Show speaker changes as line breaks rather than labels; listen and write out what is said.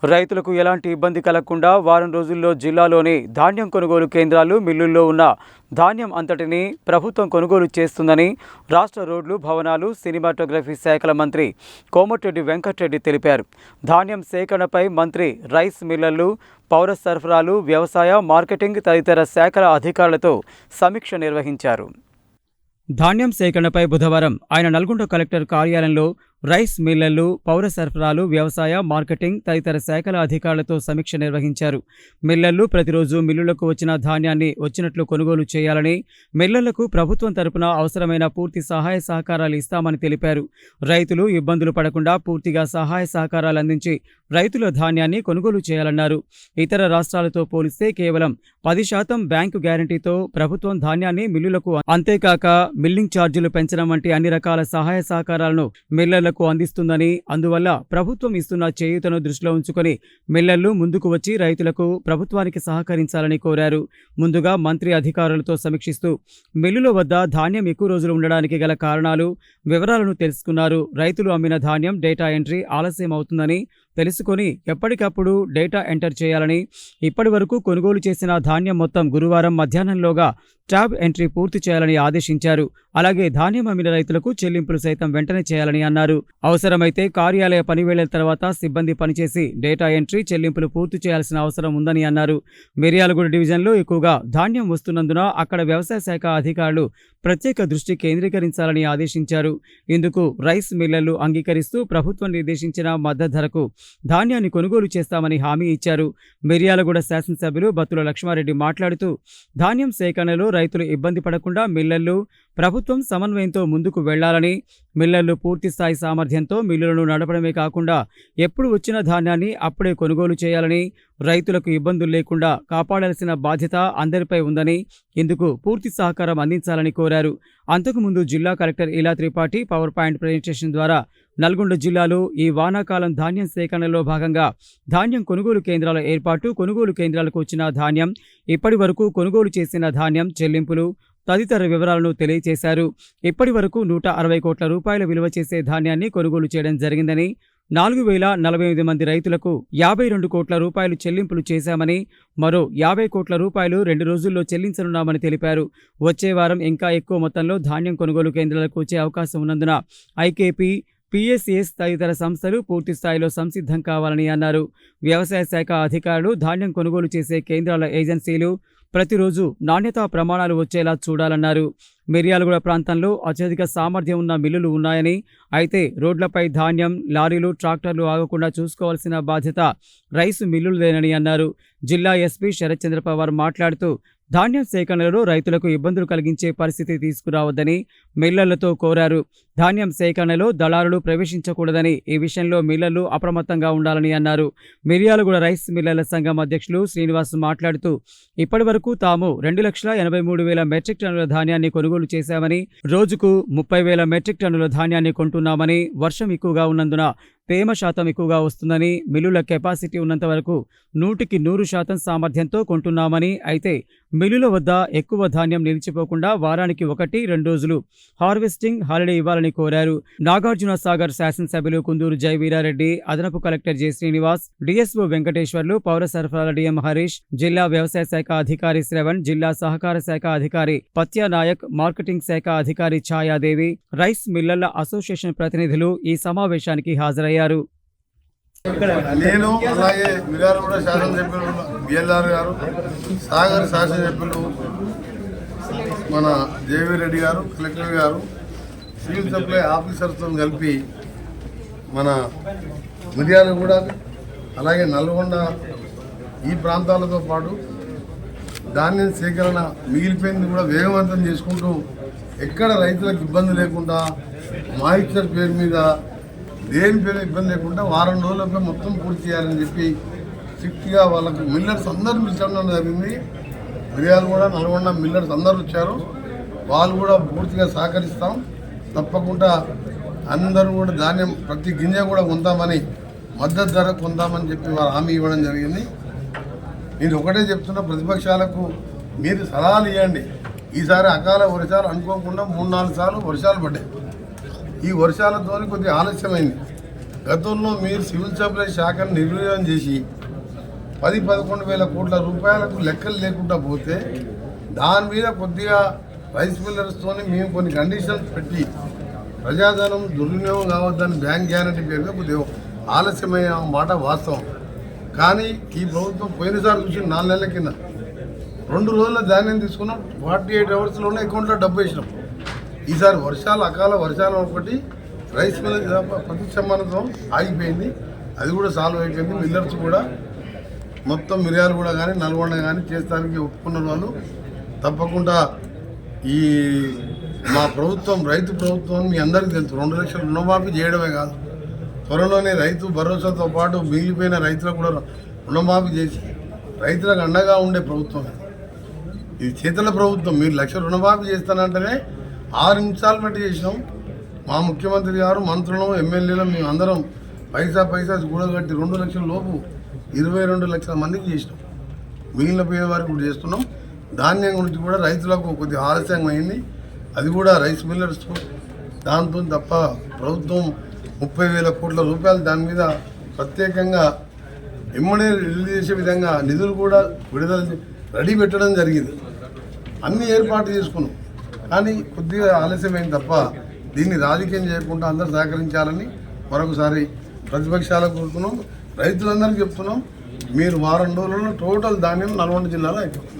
రైతులకు ఎలాంటి ఇబ్బంది కలగకుండా వారం రోజుల్లో జిల్లాలోని ధాన్యం కొనుగోలు కేంద్రాలు మిల్లుల్లో ఉన్న ధాన్యం అంతటిని ప్రభుత్వం కొనుగోలు చేస్తుందని రాష్ట్ర రోడ్లు భవనాలు సినిమాటోగ్రఫీ శాఖల మంత్రి కోమటిరెడ్డి వెంకటరెడ్డి తెలిపారు. ధాన్యం సేకరణపై మంత్రి రైస్ మిల్లర్లు, పౌర సరఫరాలు, వ్యవసాయ, మార్కెటింగ్ తదితర శాఖల అధికారులతో సమీక్ష నిర్వహించారు. ధాన్యం సేకరణపై బుధవారం ఆయన నల్గొండ కలెక్టర్ కార్యాలయంలో రైస్ మిల్లర్లు, పౌర సరఫరాలు, వ్యవసాయ, మార్కెటింగ్ తదితర శాఖల అధికారులతో సమీక్ష నిర్వహించారు. మిల్లర్లు ప్రతిరోజు మిల్లులకు వచ్చిన ధాన్యాన్ని వచ్చినట్లు కొనుగోలు చేయాలని, మిల్లర్లకు ప్రభుత్వం తరపున అవసరమైన పూర్తి సహాయ సహకారాలు ఇస్తామని తెలిపారు. రైతులు ఇబ్బందులు పడకుండా పూర్తిగా సహాయ సహకారాలు అందించి రైతుల ధాన్యాన్ని కొనుగోలు చేయాలన్నారు. ఇతర రాష్ట్రాలతో పోలిస్తే కేవలం 10% బ్యాంకు గ్యారంటీతో ప్రభుత్వం ధాన్యాన్ని మిల్లులకు, అంతేకాక మిల్లింగ్ ఛార్జీలు పెంచడం వంటి అన్ని రకాల సహాయ సహకారాలను మిల్లర్లకు అందిస్తుందని, అందువల్ల ప్రభుత్వం ఇస్తున్న చేయూతను దృష్టిలో ఉంచుకొని మిల్లర్లు ముందుకు వచ్చి రైతులకు, ప్రభుత్వానికి సహకరించాలని కోరారు. ముందుగా మంత్రి అధికారులతో సమీక్షిస్తూ మిల్లుల వద్ద ధాన్యం ఎక్కువ రోజులు ఉండడానికి గల కారణాలు, వివరాలను తెలుసుకున్నారు. రైతులు అమ్మిన ధాన్యం డేటా ఎంట్రీ ఆలస్యం అవుతుందని తెలుసుకొని ఎప్పటికప్పుడు డేటా ఎంటర్ చేయాలని, ఇప్పటి వరకు కొనుగోలు చేసిన ధాన్యం మొత్తం గురువారం మధ్యాహ్నంలోగా ట్యాబ్ ఎంట్రీ పూర్తి చేయాలని ఆదేశించారు. అలాగే ధాన్యం అమ్మిన రైతులకు చెల్లింపులు సైతం వెంటనే చేయాలని అన్నారు. అవసరమైతే కార్యాలయ పనివేళల తర్వాత సిబ్బంది పనిచేసి డేటా ఎంట్రీ, చెల్లింపులు పూర్తి చేయాల్సిన అవసరం ఉందని అన్నారు. మిర్యాలగూడ డివిజన్లో ఎక్కువగా ధాన్యం వస్తున్నందున అక్కడ వ్యవసాయ శాఖ అధికారులు ప్రత్యేక దృష్టి కేంద్రీకరించాలని ఆదేశించారు. ఇందుకు రైస్ మిల్లర్లు అంగీకరిస్తూ ప్రభుత్వం నిర్దేశించిన మద్దతు ధరకు ధాన్యాన్ని కొనుగోలు చేస్తామని హామీ ఇచ్చారు. మిర్యాలగూడ శాసనసభ్యులు బత్తుల లక్ష్మారెడ్డి మాట్లాడుతూ ధాన్యం సేకరణలో రైతులు ఇబ్బంది పడకుండా మిల్లర్లు, ప్రభుత్వం సమన్వయంతో ముందుకు వెళ్లాలని, మిల్లర్లు పూర్తి స్థాయి సామర్థ్యంతో మిల్లులను నడపడమే కాకుండా ఎప్పుడు వచ్చిన ధాన్యాన్ని అప్పుడే కొనుగోలు చేయాలని, రైతులకు ఇబ్బందులు లేకుండా కాపాడాల్సిన బాధ్యత అందరిపై ఉందని, ఇందుకు పూర్తి సహకారం అందించాలని కోరారు. అంతకుముందు జిల్లా కలెక్టర్ ఇలా త్రిపాఠి పవర్ పాయింట్ ప్రజెంటేషన్ ద్వారా నల్గొండ జిల్లాలో ఈ వానాకాలం ధాన్యం సేకరణలో భాగంగా ధాన్యం కొనుగోలు కేంద్రాల ఏర్పాటు, కొనుగోలు కేంద్రాలకు వచ్చిన ధాన్యం, ఇప్పటి వరకు కొనుగోలు చేసిన ధాన్యం, చెల్లింపులు తదితర వివరాలను తెలియజేశారు. ఇప్పటి వరకు 160 కోట్ల రూపాయల విలువ చేసే ధాన్యాన్ని కొనుగోలు చేయడం జరిగిందని, 4048 మంది రైతులకు 52 కోట్ల రూపాయలు చెల్లింపులు చేశామని, మరో 50 కోట్ల రూపాయలు 2 రోజుల్లో చెల్లించనున్నామని తెలిపారు. వచ్చే వారం ఇంకా ఎక్కువ మొత్తంలో ధాన్యం కొనుగోలు కేంద్రాలకు వచ్చే అవకాశం ఉన్నందున ఐకేపీ, పిఎస్సిఎస్ తదితర సంస్థలు పూర్తి స్థాయిలో సంసిద్ధం కావాలని అన్నారు. వ్యవసాయ శాఖ అధికారులు ధాన్యం కొనుగోలు చేసే కేంద్రాల ఏజెన్సీలు ప్రతిరోజు నాణ్యతా ప్రమాణాలు వచ్చేలా చూడాలన్నారు. మిర్యాలగూడ ప్రాంతంలో అత్యధిక సామర్థ్యం ఉన్న మిల్లులు ఉన్నాయని, అయితే రోడ్లపై ధాన్యం, లారీలు, ట్రాక్టర్లు ఆగకుండా చూసుకోవాల్సిన బాధ్యత రైసు మిల్లులదేనని అన్నారు. జిల్లా ఎస్పీ శరత్ చంద్ర పవార్ మాట్లాడుతూ ధాన్యం సేకరణలో రైతులకు ఇబ్బందులు కలిగించే పరిస్థితి తీసుకురావద్దని మిల్లర్లతో కోరారు. ధాన్యం సేకరణలో దళారులు ప్రవేశించకూడదని, ఈ విషయంలో మిల్లర్లు అప్రమత్తంగా ఉండాలని అన్నారు. మిర్యాలగూడ రైస్ మిల్లర్ల సంఘం అధ్యక్షులు శ్రీనివాస్ మాట్లాడుతూ ఇప్పటి వరకు తాము 2,83,000 మెట్రిక్ టన్నుల ధాన్యాన్ని కొనుగోలు చేశామని, రోజుకు 30,000 మెట్రిక్ టన్నుల ధాన్యాన్ని కొంటున్నామని, వర్షం ఎక్కువగా ఉన్నందున తేమ శాతం ఎక్కువగా వస్తుందని, మిల్లుల కెపాసిటీ ఉన్నంత వరకు 100% సామర్థ్యంతో కొంటున్నామని, అయితే మిల్లుల వద్ద ఎక్కువ ధాన్యం నిలిచిపోకుండా వారానికి 1-2 రోజులు హార్వెస్టింగ్ హాలిడే ఇవ్వాలని కోరారు. నాగార్జున సాగర్ శాసనసభ్యులు కుందూరు జై వీరారెడ్డి, అదనపు collector J Srinivas, DSO Venkateswarlu, పౌర సరఫరాల డిఎం హరీష్, జిల్లా వ్యవసాయ శాఖ అధికారి శ్రవణ్, జిల్లా సహకార శాఖ అధికారి పత్యా నాయక్, మార్కెటింగ్ శాఖ అధికారి ఛాయాదేవి, రైస్ మిల్లర్ల అసోసియేషన్ ప్రతినిధులు ఈ సమావేశానికి హాజరయ్యారు.
నేను అలాగే మిర్యాలగూడ శాసనసభ్యులు బిఎల్ఆర్ గారు, సాగర్ శాసనసభ్యులు మన జేవీ రెడ్డి గారు, కలెక్టర్ గారు, సివిల్ సప్లై ఆఫీసర్తో కలిపి మన మిర్యాలగూడ అలాగే నల్గొండ ఈ ప్రాంతాలతో పాటు ధాన్యం సేకరణ మిగిలిపోయింది కూడా వేగవంతం చేసుకుంటూ ఎక్కడ రైతులకు ఇబ్బంది లేకుండా, మాయిశ్చర్ పేరు మీద దేని పేరు ఇబ్బంది లేకుండా వారం రోజులపై మొత్తం పూర్తి చేయాలని చెప్పి స్ట్రిక్ట్గా వాళ్ళకు మిల్లర్స్ అందరూ పిలిచడం జరిగింది. మిర్యాలగూడ, నల్గొండ మిల్లర్స్ అందరూ వచ్చారు. వాళ్ళు కూడా పూర్తిగా సహకరిస్తాం. తప్పకుండా అందరూ కూడా ధాన్యం ప్రతి గింజ కూడా కొందామని, మద్దతు ధర కొందామని చెప్పి వారు హామీ ఇవ్వడం జరిగింది. నేను ఒకటే చెప్తున్నా, ప్రతిపక్షాలకు మీరు సలహాలు ఇవ్వండి. ఈసారి అకాల వర్షాలు అనుకోకుండా 3-4 సార్లు వర్షాలు పడ్డాయి. ఈ వర్షాలతో కొద్దిగా ఆలస్యమైంది. గతంలో మీరు సివిల్ సప్లై శాఖను నిర్వీర్యం చేసి 10-11 వేల కోట్ల రూపాయలకు లెక్కలు లేకుండా పోతే దాని మీద కొద్దిగా రైస్ మిల్లర్స్తో మేము కొన్ని కండిషన్స్ పెట్టి ప్రజాధనం దుర్వినియోగం కావద్దని బ్యాంక్ గ్యారంటీ పేరుగా కొద్దిగా ఆలస్యమైన మాట వాస్తవం. కానీ ఈ ప్రభుత్వం పోయినసారి చూసి 4 నెలల కింద 2 రోజుల ధాన్యం తీసుకున్నాం, 48 అవర్స్లోనే అకౌంట్లో డబ్బు వేసినాం. ఈసారి అకాల వర్షాలు ఒకటి రైస్ మిల్ ప్రతిష్టంభనతో ఆగిపోయింది, అది కూడా సాల్వ్ అయిపోయింది. మిల్లర్స్ కూడా మొత్తం మిర్యాలు కూడా కానీ నల్గొండ కానీ చేస్తానికి ఒప్పుకున్న వాళ్ళు తప్పకుండా ఈ మా ప్రభుత్వం రైతు ప్రభుత్వం మీ అందరికీ తెలుసు. 2 లక్షల రుణమాఫీ చేయడమే కాదు, త్వరలోనే రైతు భరోసాతో పాటు మిగిలిపోయిన రైతులకు కూడా రుణమాఫీ చేసి రైతులకు అండగా ఉండే ప్రభుత్వం ఇది. చేతుల ప్రభుత్వం. మీరు 1 లక్ష రుణమాఫీ చేస్తానంటేనే 6 ఇన్స్టాల్మెంట్ చేసినాం. మా ముఖ్యమంత్రి గారు, మంత్రులు, ఎమ్మెల్యేలు మేము అందరం పైసా కూడగట్టి 2 లక్షల లోపు 22 లక్షల మందికి చేసినాం. మిగిలిన పోయే వారికి కూడా చేస్తున్నాం. ధాన్యం గురించి కూడా రైతులకు కొద్దిగా ఆలస్యంగా అయింది, అది కూడా రైస్ మిల్లర్స్ దాంతో తప్ప ప్రభుత్వం 30,000 కోట్ల రూపాయలు దాని మీద ప్రత్యేకంగా ఇమ్మడే రిలీజ్ చేసే విధంగా నిధులు కూడా విడుదల రెడీ పెట్టడం జరిగింది. అన్ని ఏర్పాటు చేసుకున్నాం, కానీ కొద్దిగా ఆలస్యమైంది తప్ప దీన్ని రాజకీయం చేయకుండా అందరూ సహకరించాలని మరొకసారి ప్రతిపక్షాలకు కోరుతున్నాం. రైతులందరికీ చెప్తున్నాం, మీరు వారం రోజుల్లో టోటల్ ధాన్యం నల్గొండ జిల్లాలో అయిపోతుంది.